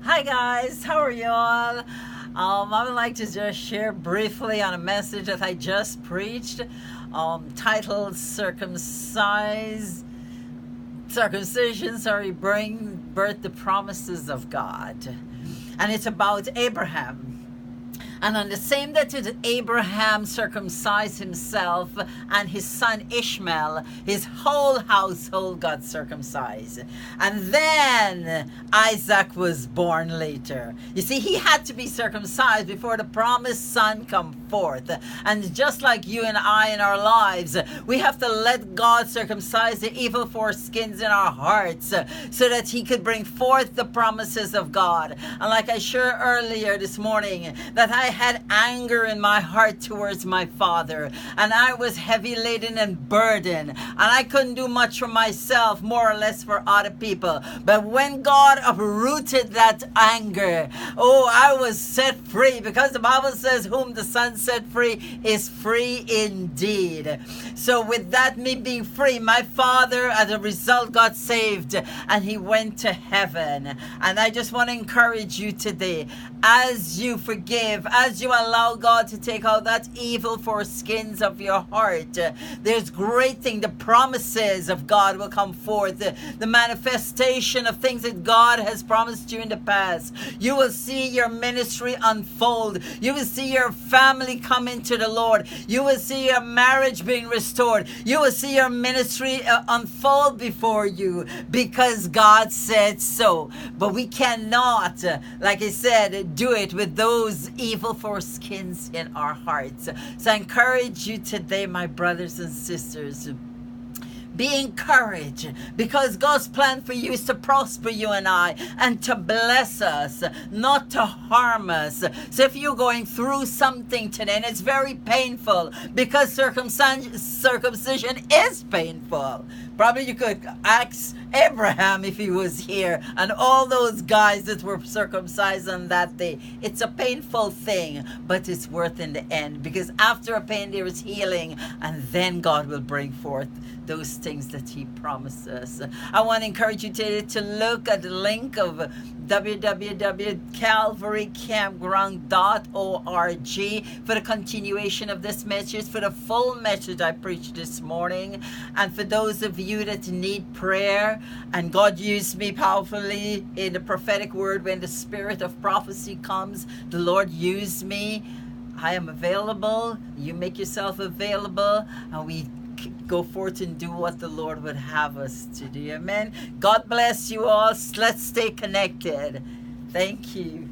Hi guys, how are you all? I would like to just share briefly on a message that I just preached, titled Circumcision, bring birth the promises of God. And it's about Abraham. And on the same day that Abraham circumcised himself and his son Ishmael, his whole household got circumcised. And then Isaac was born later. You see, he had to be circumcised before the promised son come forth. And just like you and I in our lives, we have to let God circumcise the evil foreskins in our hearts so that he could bring forth the promises of God. And like I shared earlier this morning, that I had anger in my heart towards my father, and I was heavy laden and burdened, and I couldn't do much for myself, more or less for other people. But when God uprooted that anger, I was set free, because the Bible says whom the Son set free is free indeed. So with that, me being free, my father as a result got saved and he went to heaven. And I just want to encourage you today, as you forgive, as you allow God to take out that evil foreskins of your heart, there's great thing. The promises of God will come forth. The manifestation of things that God has promised you in the past. You will see your ministry unfold. You will see your family come into the Lord. You will see your marriage being restored. You will see your ministry unfold before you, because God said so. But we cannot, like I said, do it with those evil foreskins in our hearts. So I encourage you today, my brothers and sisters, be encouraged, because God's plan for you is to prosper you and I, and to bless us, not to harm us. So if you're going through something today and it's very painful, because circumcision is painful, probably you could ask Abraham if he was here, and all those guys that were circumcised on that day. It's a painful thing, but it's worth in the end, because after a pain there is healing, and then God will bring forth those things that he promised us. I want to encourage you today to look at the link of www.calvarycampground.org for the continuation of this message, for the full message I preached this morning. And for those of you that need prayer, and God used me powerfully in the prophetic word when the spirit of prophecy comes, the Lord used me. I am available. You make yourself available, and we go forth and do what the Lord would have us to do. Amen. God bless you all. Let's stay connected. Thank you.